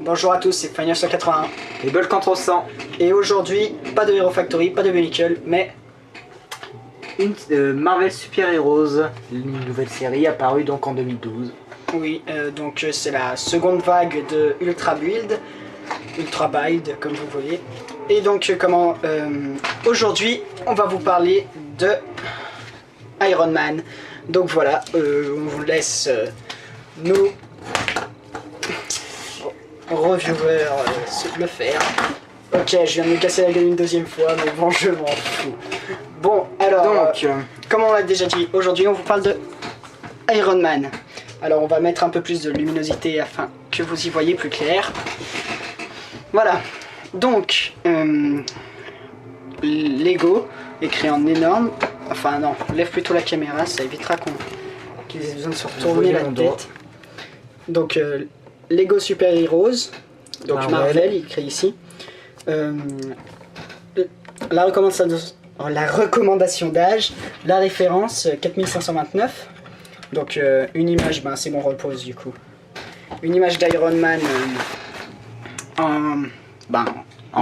Bonjour à tous, c'est Final 181 et Volcantro 100. Et aujourd'hui, pas de Hero Factory, pas de Vehicle, mais une Marvel Super Heroes, une nouvelle série apparue donc en 2012. oui, donc c'est la seconde vague de Ultra Build, Ultra Build comme vous voyez. Et donc aujourd'hui, on va vous parler de Iron Man. Donc voilà, on vous laisse nos reviewers le faire. Ok, je viens de me casser la gueule une deuxième fois, mais bon, je m'en fous. Bon, alors, donc, comme on l'a déjà dit, aujourd'hui on vous parle de Iron Man. Alors on va mettre un peu plus de luminosité afin que vous y voyez plus clair. Voilà, donc, Lego, écrit en énorme. Enfin non, lève plutôt la caméra, ça évitera qu'ils aient besoin de se retourner la tête. Donc, Lego Super Heroes, donc Marvel, écrit ici. La recommandation d'âge, la référence 4529. Donc une image, c'est mon repose du coup. Une image d'Iron Man en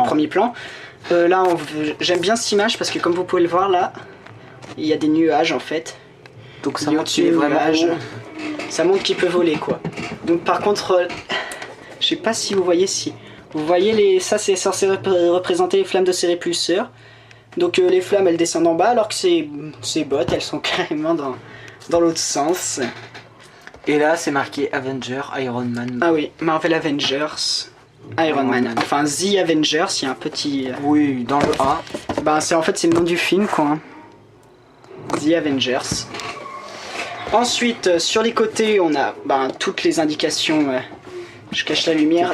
premier plan. Là, j'aime bien cette image parce que comme vous pouvez le voir là, il y a des nuages en fait. Donc ça montre qu'il est vraiment haut. Ça montre qu'il peut voler quoi. Donc par contre, je sais pas si vous voyez vous voyez ça c'est censé représenter les flammes de ses répulseurs. Donc les flammes elles descendent en bas alors que ces bottes elles sont carrément dans l'autre sens. Et là c'est marqué Avenger Iron Man. Ah oui, Marvel Avengers Iron Man. Enfin The Avengers, il y a un petit... Oui, dans le A. En fait c'est le nom du film quoi. Hein. The Avengers. Ensuite sur les côtés on a toutes les indications. Je cache la lumière. Que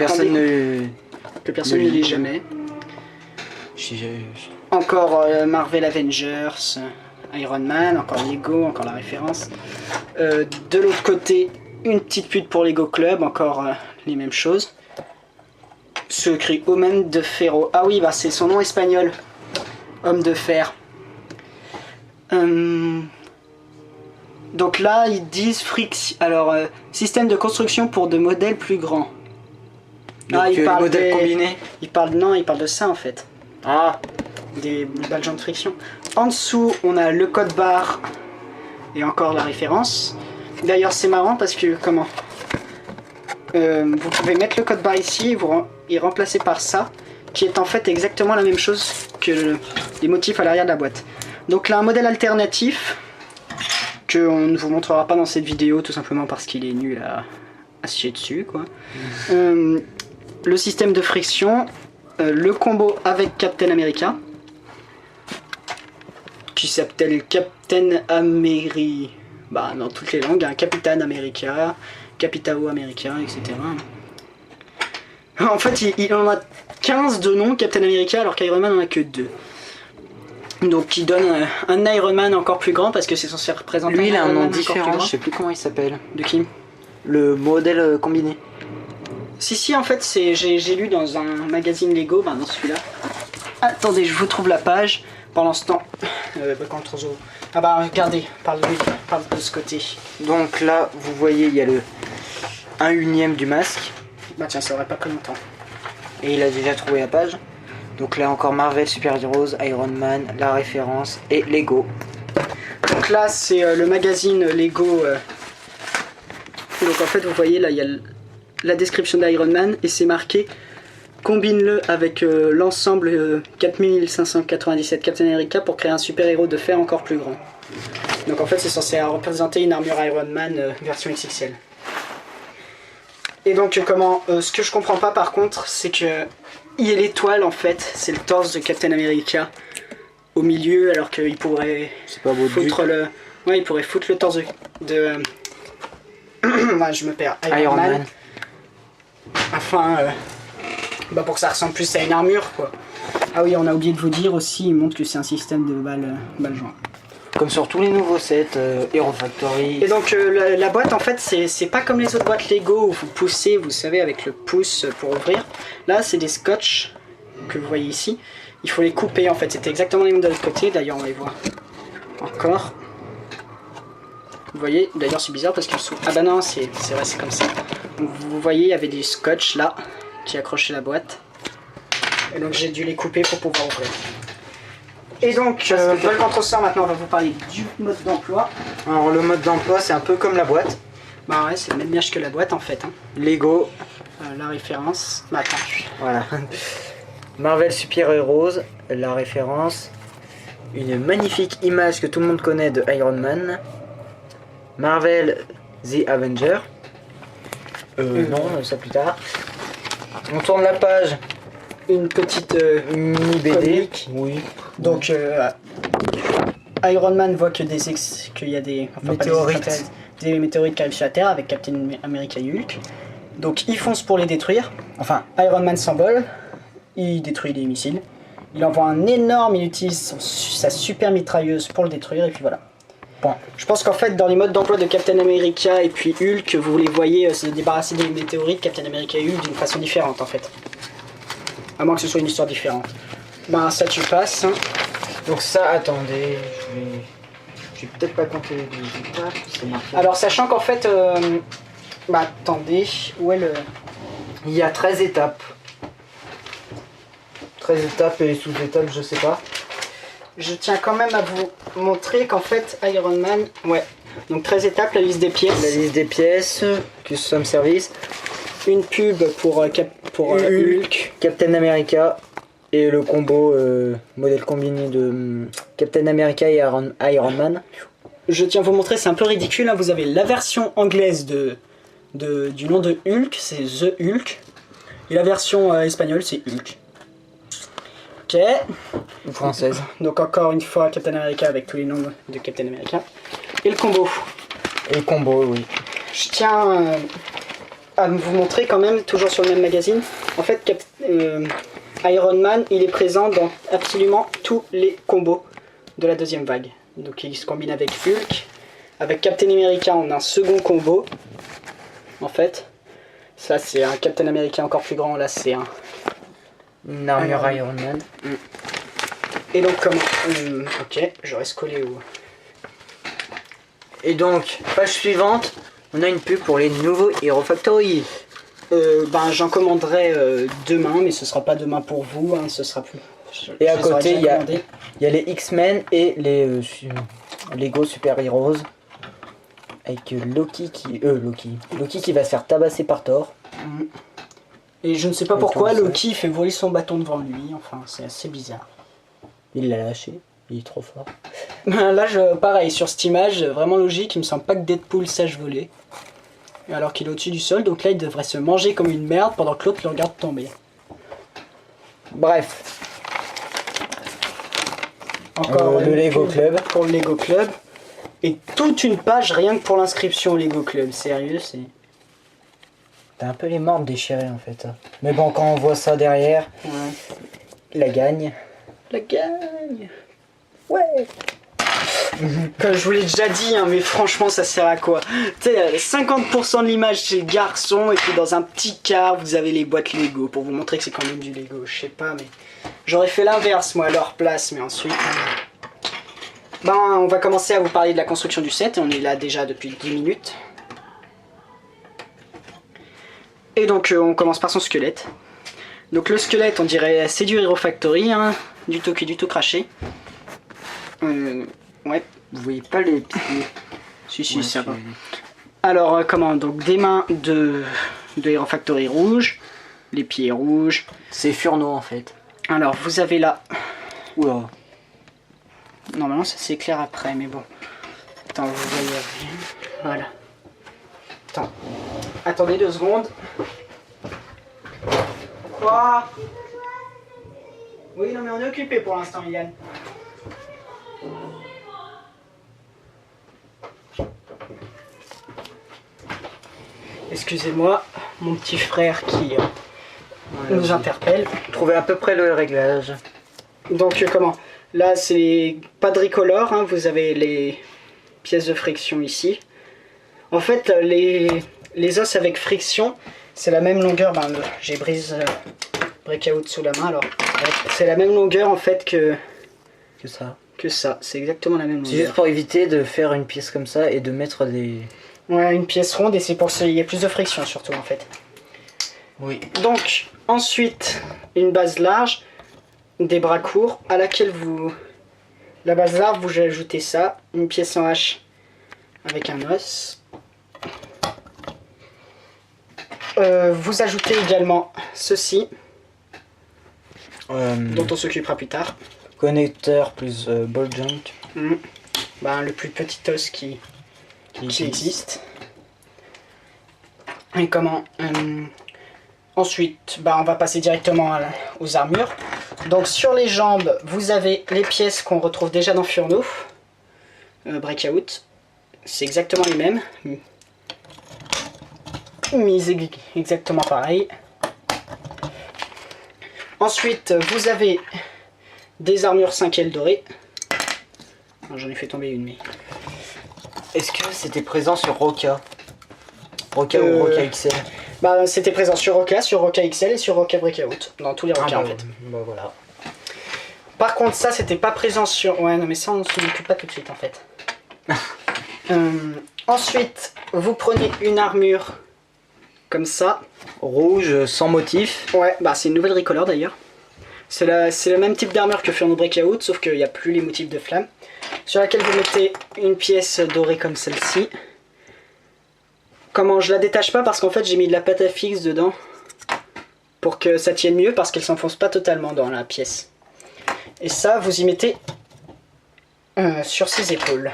personne ne lit jamais. Encore Marvel Avengers, Iron Man, encore Lego, encore la référence. De l'autre côté, une petite pute pour Lego Club, encore les mêmes choses. Se écrit Homme de Ferro. Ah oui, c'est son nom espagnol. Homme de fer. Donc là, ils disent système de construction pour de modèles plus grands. Donc, ils parlent modèles combinés. Ils parlent de ça en fait. Ah. Des balles de friction. En dessous, on a le code barre et encore la référence. D'ailleurs, c'est marrant parce que vous pouvez mettre le code barre ici et remplacer par ça, qui est en fait exactement la même chose que les motifs à l'arrière de la boîte. Donc là, un modèle alternatif qu'on ne vous montrera pas dans cette vidéo, tout simplement parce qu'il est nul à se chier dessus, quoi. Le système de friction, le combo avec Captain America, qui s'appelle Captain America, dans toutes les langues, hein, Captain America, Capitao America, etc. En fait, il en a 15 de noms, Captain America, alors qu'Iron Man n'en a que 2. Donc qui donne un Iron Man encore plus grand parce que c'est censé représenter. Lui il a un nom différent, je sais plus comment il s'appelle. De qui? Le modèle combiné. Si en fait j'ai lu dans un magazine Lego, dans celui-là. Attendez, je vous trouve la page. Pendant ce temps, regardez, parle de ce côté. Donc là vous voyez il y a le 1/8 du masque. Tiens, ça aurait pas pris longtemps. Et il a déjà trouvé la page. Donc là encore Marvel Super Heroes, Iron Man, la référence et Lego. Donc là c'est le magazine Lego. Donc en fait vous voyez là il y a la description d'Iron Man et c'est marqué combine-le avec l'ensemble 4597 Captain America pour créer un super héros de fer encore plus grand. Donc en fait c'est censé représenter une armure Iron Man version XXL. Et donc ce que je comprends pas par contre c'est que il y a l'étoile en fait, c'est le torse de Captain America au milieu alors qu'il pourrait foutre le... Ouais, il pourrait foutre le torse de... je me perds. Iron Man. Afin... pour que ça ressemble plus à une armure quoi. Ah oui, on a oublié de vous dire aussi, il montre que c'est un système de balles joints. Comme sur tous les nouveaux sets, Hero Factory. Et donc la boîte en fait c'est pas comme les autres boîtes Lego où vous poussez, vous savez, avec le pouce pour ouvrir. Là c'est des scotch que vous voyez ici. Il faut les couper en fait, c'était exactement les mêmes de l'autre côté, d'ailleurs on les voit encore. Vous voyez, d'ailleurs c'est bizarre parce qu'ils sont... Ah bah non, c'est vrai, c'est comme ça. Donc, vous voyez, il y avait du scotch là, qui accrochent la boîte. Et donc j'ai dû les couper pour pouvoir ouvrir. Et donc, Vol Controseur, maintenant on va vous parler du mode d'emploi. Alors le mode d'emploi c'est un peu comme la boîte. Bah ouais, c'est le même mirage que la boîte en fait. Hein. Lego. La référence. Bah attends. Voilà. Marvel Super Heroes, la référence. Une magnifique image que tout le monde connaît de Iron Man. Marvel The Avenger. Non, ça plus tard. On tourne la page. Une petite Mini BD. comique. Oui. Donc Iron Man voit que qu'il y a des météorites. Des météorites qui arrivent sur la Terre avec Captain America et Hulk. Donc il fonce pour les détruire. Enfin, Iron Man s'envole, il détruit les missiles. Il envoie un énorme, il utilise sa super mitrailleuse pour le détruire et puis voilà. Bon, je pense qu'en fait dans les modes d'emploi de Captain America et puis Hulk, vous les voyez se débarrasser des météorites, Captain America et Hulk d'une façon différente en fait. À moins que ce soit une histoire différente. Ben ça tu passes. Hein. Donc ça, attendez, je vais peut-être pas compter les étapes, c'est marqué. Alors sachant qu'en fait, bah attendez, où est le... Il y a 13 étapes. 13 étapes et sous-étapes, je sais pas. Je tiens quand même à vous montrer qu'en fait Iron Man, ouais, donc 13 étapes, la liste des pièces. La liste des pièces, Custom Service. Une pub pour Hulk. Captain America. Et le combo modèle combiné de Captain America et Iron Man. Je tiens à vous montrer, c'est un peu ridicule, hein. Vous avez la version anglaise du nom de Hulk, c'est The Hulk. Et la version espagnole, c'est Hulk. Ok. Française. Donc encore une fois, Captain America avec tous les noms de Captain America. Et le combo. Et le combo, oui. Je tiens à vous montrer quand même, toujours sur le même magazine. En fait, Iron Man, il est présent dans absolument tous les combos de la deuxième vague. Donc il se combine avec Hulk. Avec Captain America, on a un second combo. En fait, ça c'est un Captain America encore plus grand. Là, c'est un... Une armure Iron Man. Et donc comment ok, je reste collé où... Et donc, page suivante, on a une pub pour les nouveaux Hero Factory. Ben j'en commanderai demain, mais ce sera pas demain pour vous, hein, ce sera plus... Et à côté, il y a les X-Men et les Lego Super Heroes. Avec Loki qui va se faire tabasser par Thor. Et je ne sais pas pourquoi Loki fait voler son bâton devant lui, enfin c'est assez bizarre. Il l'a lâché, il est trop fort. Là, pareil, sur cette image, vraiment logique, il me semble pas que Deadpool sache voler. Alors qu'il est au-dessus du sol, donc là il devrait se manger comme une merde pendant que l'autre le regarde tomber. Bref. Encore le Lego Club. Pour le Lego Club. Et toute une page rien que pour l'inscription Lego Club, sérieux, c'est... T'as un peu les membres déchirés en fait. Mais bon, quand on voit ça derrière, la gagne. La gagne. Ouais. Comme je vous l'ai déjà dit, hein, mais franchement ça sert à quoi? Tu sais, 50% de l'image c'est le garçon, et puis dans un petit quart vous avez les boîtes Lego, pour vous montrer que c'est quand même du Lego, je sais pas, mais... J'aurais fait l'inverse moi à leur place, mais ensuite... Ben, on va commencer à vous parler de la construction du set, et on est là déjà depuis 10 minutes. Et donc on commence par son squelette. Donc le squelette, on dirait c'est du Hero Factory, hein, du tout cuit, du tout craché. Ouais, Vous voyez pas les pieds. si, ça va. Alors comment, donc des mains de Hero Factory rouge, les pieds rouges. C'est Furno en fait. Alors vous avez là... Oula. Normalement ça s'éclaire après, mais bon. Attends, vous voyez bien. Voilà. Attends. Attendez 2 secondes. Quoi? Oui, non mais on est occupé pour l'instant, Yann. Excusez-moi, mon petit frère qui nous interpelle. Trouvez à peu près le réglage. Donc comment? Là c'est pas de tricolore, hein, vous avez les pièces de friction ici. En fait les os avec friction c'est la même longueur, ben, j'ai brise breakout sous la main alors. C'est la même longueur en fait que ça, c'est exactement la même longueur. C'est juste pour éviter de faire une pièce comme ça et de mettre des... Ouais, une pièce ronde, et c'est pour qu'il y ait plus de friction surtout en fait. Oui. Donc, ensuite, une base large, des bras courts, à laquelle vous... La base large, vous ajoutez ça, une pièce en H avec un os. Vous ajoutez également ceci, dont on s'occupera plus tard. Connecteur plus ball joint. Ben, le plus petit os qui existe. Et comment ensuite, on va passer directement aux armures. Donc sur les jambes, vous avez les pièces qu'on retrouve déjà dans Furno. Breakout. C'est exactement les mêmes. Mise exactement pareil. Ensuite, vous avez des armures 5L dorées. J'en ai fait tomber une, mais... Est-ce que c'était présent sur Roca ou Roca XL? C'était présent sur Roca XL et sur Roca Breakout. Dans tous les Roca en fait. Voilà. Par contre, ça c'était pas présent sur... Ouais, non mais ça on s'en occupe pas tout de suite en fait. Ensuite, vous prenez une armure comme ça. Rouge sans motif. Ouais, c'est une nouvelle recolor d'ailleurs. C'est le même type d'armure que Furno Breakout, sauf qu'il n'y a plus les motifs de flamme. Sur laquelle vous mettez une pièce dorée comme celle-ci. Comment je la détache pas parce qu'en fait j'ai mis de la pâte à fixe dedans. Pour que ça tienne mieux parce qu'elle s'enfonce pas totalement dans la pièce. Et ça, vous y mettez sur ses épaules.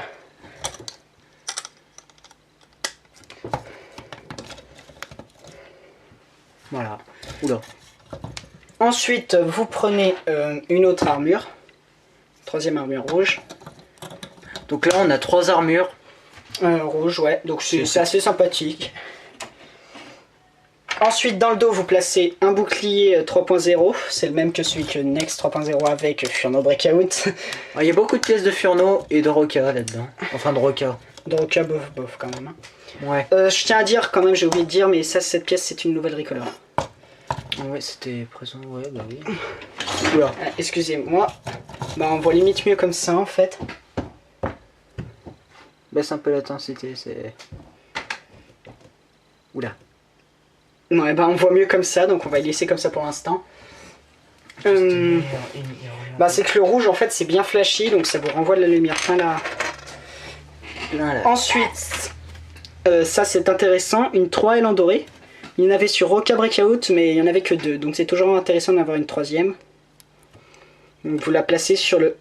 Voilà. Oula. Ensuite, vous prenez une autre armure. Troisième armure rouge. Donc là, on a 3 armures. Rouge, ouais. Donc c'est assez sympathique. Ensuite, dans le dos, vous placez un bouclier 3.0. C'est le même que celui que Next 3.0 avec Furno Breakout. Il y a beaucoup de pièces de Furno et de Roca là-dedans. Enfin, de Roca. De Roca, bof quand même. Ouais. Je tiens à dire quand même, j'ai oublié de dire, mais ça, cette pièce, c'est une nouvelle recolor. Ouais, c'était présent, ouais, bah oui. Oula. Excusez-moi. On voit limite mieux comme ça en fait. Baisse un peu l'intensité, c'est... Oula. Ouais, on voit mieux comme ça, donc on va y laisser comme ça pour l'instant. C'est que le rouge en fait c'est bien flashy, donc ça vous renvoie de la lumière plein là. Ensuite, ça c'est intéressant, une 3L en doré. Il y en avait sur Roca Breakout, mais il n'y en avait que 2, donc c'est toujours intéressant d'avoir une 3e. Donc vous la placez sur le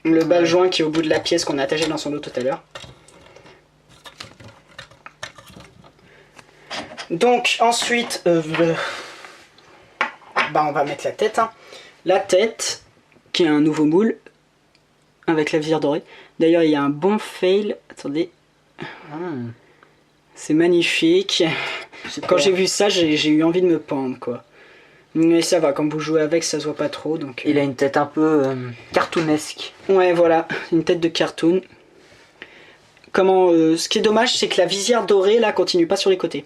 bal joint qui est au bout de la pièce qu'on a attaché dans son dos tout à l'heure. Donc ensuite, on va mettre la tête. La tête, qui est un nouveau moule, avec la visière dorée. D'ailleurs, il y a un bon fail. Attendez. C'est magnifique. Quand j'ai vu ça, j'ai eu envie de me pendre, quoi. Mais ça va, quand vous jouez avec, ça se voit pas trop. Donc, il a une tête un peu cartoonesque. Ouais, voilà, une tête de cartoon. Ce qui est dommage, c'est que la visière dorée, là, continue pas sur les côtés.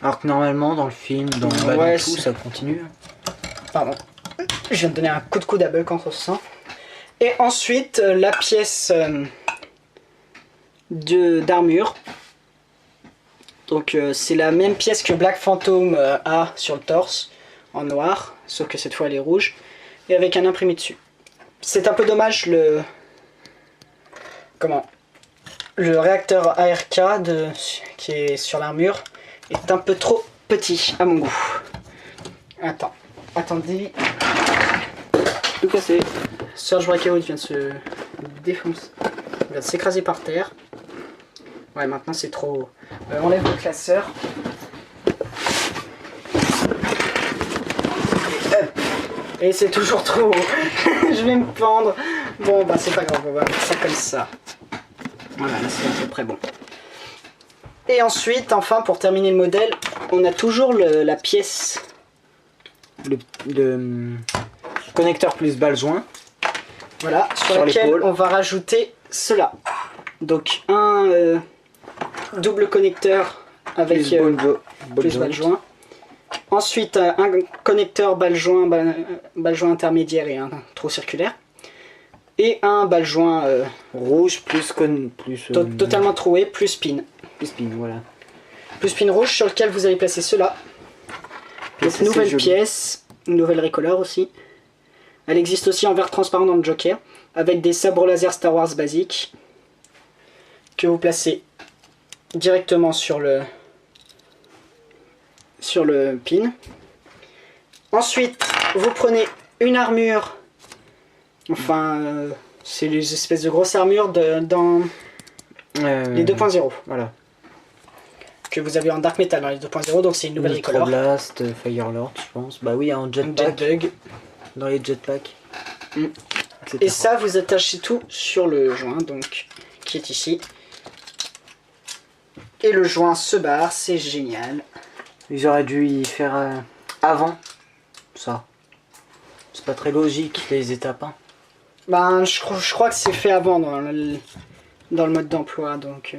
Alors que normalement, dans le film, dans tout, ça continue. Pardon. Je viens de donner un coup de coude à Buck en se sent. Et ensuite, la pièce d'armure. Donc, c'est la même pièce que Black Phantom a sur le torse, en noir, sauf que cette fois elle est rouge, et avec un imprimé dessus. C'est un peu dommage, le réacteur ARK qui est sur l'armure est un peu trop petit à mon goût. Attendez. Tout cassé. Surge Breakout vient de se défoncer. Il vient de s'écraser par terre. Ouais, maintenant c'est trop... on enlève le classeur. Et c'est toujours trop haut. Je vais me pendre. Bon, c'est pas grave, on va mettre ça comme ça. Voilà, là c'est à peu près bon. Et ensuite, enfin, pour terminer le modèle, on a toujours la pièce. Le connecteur plus balle joint. Voilà, sur laquelle on va rajouter cela. Donc un double connecteur avec plus balle joint. Ensuite un connecteur balle joint intermédiaire et un trou circulaire. Et un bal joint rouge plus totalement troué, plus pin. plus pin, voilà. Plus pin rouge sur lequel vous allez placer cela. Donc nouvelle pièce, une nouvelle recolor aussi. Elle existe aussi en verre transparent dans le Joker, avec des sabres laser Star Wars basiques que vous placez directement sur le pin. Ensuite, vous prenez une armure, enfin, c'est les espèces de grosses armures dans les 2.0. Voilà. Que vous avez en Dark Metal dans les 2.0, donc c'est une nouvelle recolor. Blast, Firelord, je pense. Bah oui, en jetpack. Jetbug. Dans les jetpacks. Et ça, vous attachez tout sur le joint, donc qui est ici. Et le joint se barre, c'est génial. Ils auraient dû y faire avant ça. C'est pas très logique les étapes. Hein. Ben, je crois que c'est fait avant dans le mode d'emploi, donc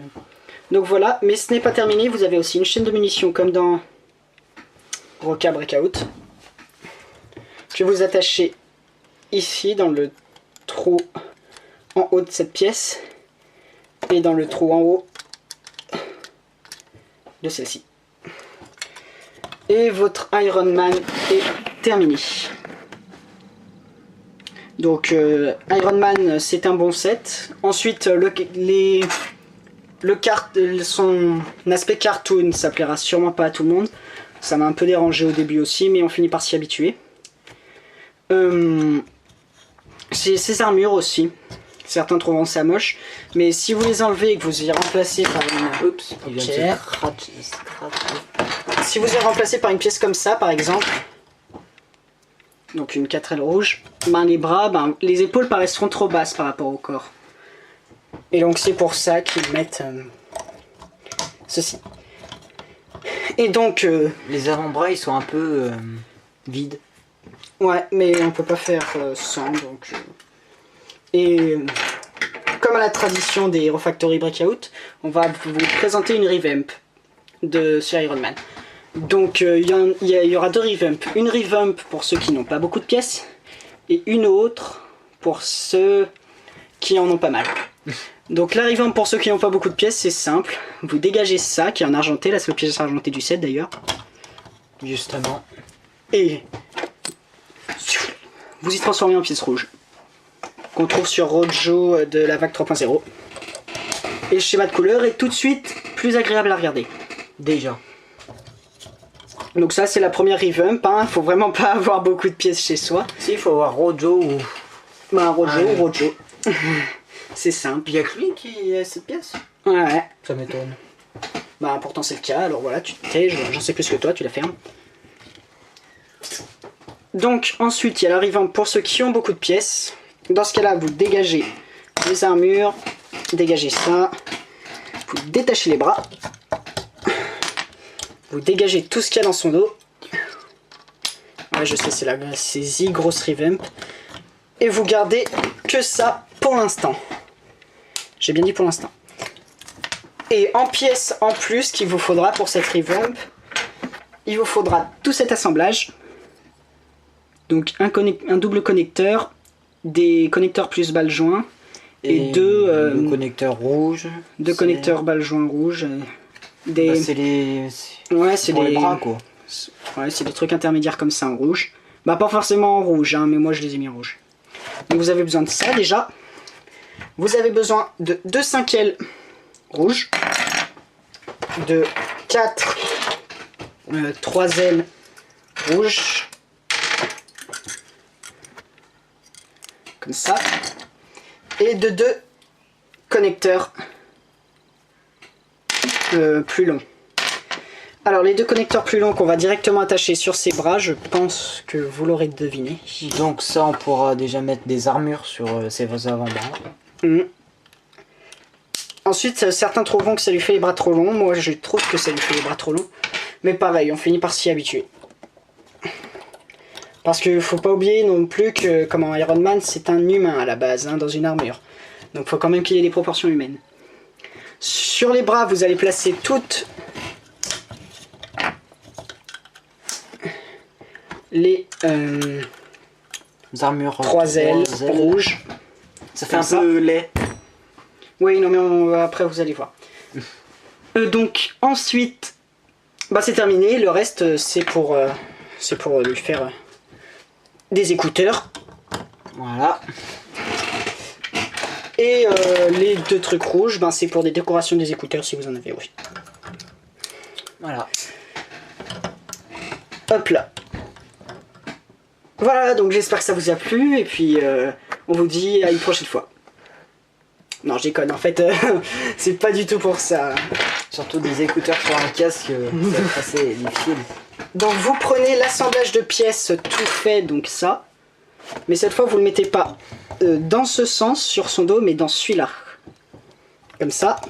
voilà. Mais ce n'est pas terminé, vous avez aussi une chaîne de munitions comme dans Roca Breakout, que vous attachez ici dans le trou en haut de cette pièce et dans le trou en haut de celle-ci. Et votre Iron Man est terminé. Donc Iron Man, c'est un bon set. Ensuite son aspect cartoon, ça plaira sûrement pas à tout le monde. Ça m'a un peu dérangé au début aussi, mais on finit par s'y habituer. Ces armures aussi. Certains trouveront ça moche, mais si vous les enlevez et que vous y remplacez par une... Oups, il vient de scratch. Si vous y remplacez par une pièce comme ça, par exemple, donc une 4L rouge, ben les bras, les épaules paraîtront trop basses par rapport au corps. Et donc c'est pour ça qu'ils mettent ceci. Et donc... les avant-bras, ils sont un peu vides. Ouais, mais on peut pas faire sans, donc... Et comme à la tradition des Hero Factory Breakout, on va vous présenter une revamp de ce Iron Man. Donc il y aura deux revamps. Une revamp pour ceux qui n'ont pas beaucoup de pièces, et une autre pour ceux qui en ont pas mal. Donc la revamp pour ceux qui n'ont pas beaucoup de pièces, c'est simple. Vous dégagez ça, qui est en argenté, la seule pièce argentée du set d'ailleurs. Justement. Et vous y transformez en pièce rouge, qu'on trouve sur Rojo de la vague 3.0. Et le schéma de couleur est tout de suite plus agréable à regarder. Déjà. Donc ça c'est la première revamp, hein. Faut vraiment pas avoir beaucoup de pièces chez soi. Si, il faut avoir Rojo ou... Bah Rojo ou Rojo. C'est simple. Il y a que lui qui a cette pièce. Ouais. Ça m'étonne. Bah pourtant c'est le cas, alors voilà, tu te tais, j'en sais plus que toi, tu la fermes. Donc ensuite il y a la revamp pour ceux qui ont beaucoup de pièces. Dans ce cas-là, vous dégagez les armures, dégagez ça, vous détachez les bras, vous dégagez tout ce qu'il y a dans son dos. Ouais, je sais, c'est The grosse revamp. Et vous gardez que ça pour l'instant. J'ai bien dit pour l'instant. Et en pièces en plus qu'il vous faudra pour cette revamp, il vous faudra tout cet assemblage. Donc un double connecteur, des connecteurs plus balles joints et deux connecteurs rouges. Deux connecteurs balles joints rouges. Des... Bah, c'est les... Ouais, c'est les bras quoi. Ouais, c'est des trucs intermédiaires comme ça en rouge. Bah pas forcément en rouge, hein, mais moi je les ai mis en rouge. Donc vous avez besoin de ça déjà. Vous avez besoin de 2 5L rouges, de 4 3L rouges, comme ça, et de 2 connecteurs plus longs. Alors les 2 connecteurs plus longs qu'on va directement attacher sur ces bras, je pense que vous l'aurez deviné. Donc ça on pourra déjà mettre des armures sur ces avant-bras. Ensuite certains trouveront que ça lui fait les bras trop longs, moi je trouve que ça lui fait les bras trop longs. Mais pareil, on finit par s'y habituer. Parce qu'il faut pas oublier non plus que comment Iron Man c'est un humain à la base, hein, dans une armure. Donc il faut quand même qu'il ait des proportions humaines. Sur les bras vous allez placer toutes les armures 3 ailes rouges. Ça fait un peu laid. Oui, non mais après vous allez voir. Donc ensuite, bah c'est terminé. Le reste c'est pour lui faire des écouteurs. Voilà. Et les 2 trucs rouges, ben, c'est pour des décorations des écouteurs si vous en avez aussi. Voilà. Hop là. Voilà, donc j'espère que ça vous a plu et puis on vous dit à une prochaine fois. Non, je déconne, en fait, c'est pas du tout pour ça. Surtout des écouteurs sur un casque, c'est assez difficile. Donc vous prenez l'assemblage de pièces tout fait, donc ça. Mais cette fois, vous le mettez pas dans ce sens sur son dos, mais dans celui-là. Comme ça.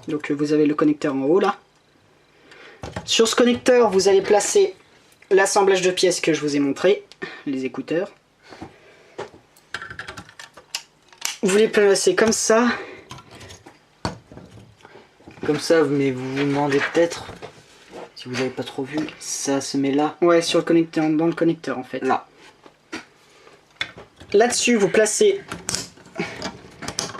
Donc vous avez le connecteur en haut là. Sur ce connecteur, vous allez placer l'assemblage de pièces que je vous ai montré, les écouteurs. Vous les placez comme ça. Comme ça, mais vous vous demandez peut-être, si vous n'avez pas trop vu, ça se met là. Ouais, sur le connecteur, dans le connecteur en fait. Là. Là-dessus, vous placez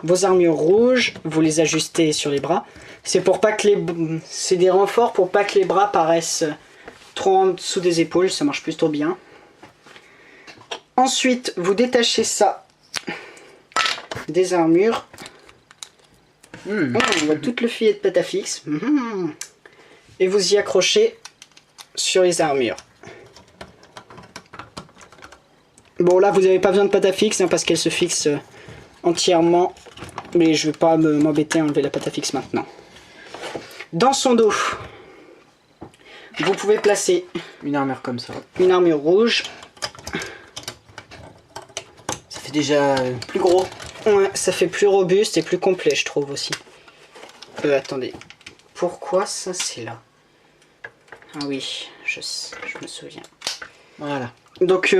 vos armures rouges, vous les ajustez sur les bras. C'est pour pas que c'est des renforts pour pas que les bras paraissent trop en dessous des épaules, ça marche plutôt bien. Ensuite, vous détachez ça des armures. On voit toute le filet de Patafix. Et vous y accrochez sur les armures. Bon, là, vous n'avez pas besoin de Patafix parce qu'elle se fixe entièrement. Mais je ne vais pas m'embêter à enlever la Patafix maintenant. Dans son dos, vous pouvez placer une armure comme ça. Une armure rouge. Ça fait déjà plus gros. Ouais, ça fait plus robuste et plus complet, je trouve aussi. Attendez. Pourquoi ça, c'est là? Ah oui, je me souviens. Voilà. Donc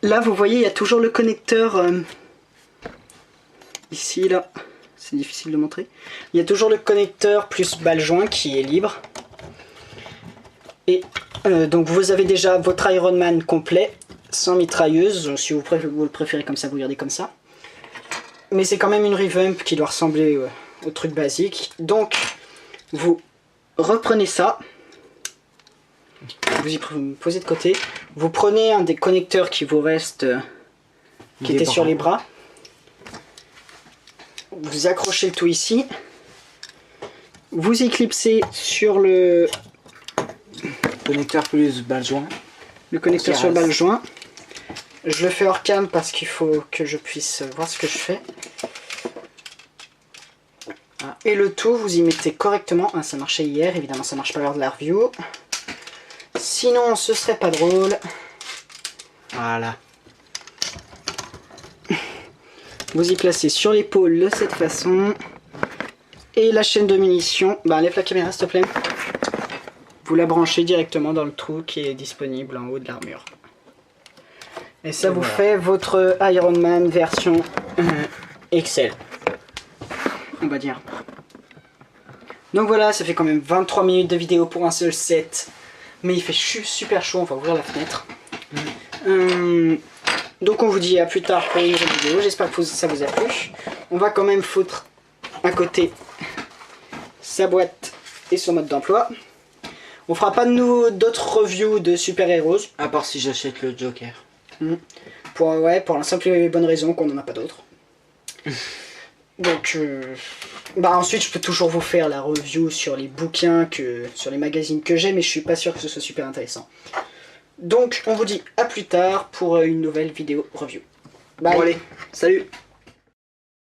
là, vous voyez, il y a toujours le connecteur... Ici, là. C'est difficile de montrer. Il y a toujours le connecteur plus balle joint qui est libre. Et donc vous avez déjà votre Iron Man complet, sans mitrailleuse. Donc, si vous le préférez comme ça, vous regardez comme ça. Mais c'est quand même une revamp qui doit ressembler au truc basique. Donc vous reprenez ça. Vous y posez de côté. Vous prenez un des connecteurs qui vous reste, qui était sur les bras. Vous accrochez le tout ici. Vous éclipsez sur le connecteur plus balle joint. Le connecteur sur le balle joint. Je le fais hors cam parce qu'il faut que je puisse voir ce que je fais. Et le tout, vous y mettez correctement. Ah, ça marchait hier, évidemment ça marche pas lors de la review. Sinon, ce serait pas drôle. Voilà. Vous y placez sur l'épaule de cette façon. Et la chaîne de munitions, bah enlève la caméra s'il te plaît. Vous la branchez directement dans le trou qui est disponible en haut de l'armure. Et ça vous fait votre Iron Man version XL. On va dire. Donc voilà, ça fait quand même 23 minutes de vidéo pour un seul set. Mais il fait super chaud, on va ouvrir la fenêtre. Donc on vous dit à plus tard pour une nouvelle vidéo. J'espère que ça vous a plu. On va quand même foutre à côté sa boîte et son mode d'emploi. On fera pas d'autres reviews de super-héros. À part si j'achète le Joker. Pour la simple et bonne raison qu'on n'en a pas d'autres. Donc, ensuite je peux toujours vous faire la review sur les bouquins, sur les magazines que j'ai, mais je suis pas sûr que ce soit super intéressant. Donc on vous dit à plus tard pour une nouvelle vidéo review. Bye. Bon allez, salut.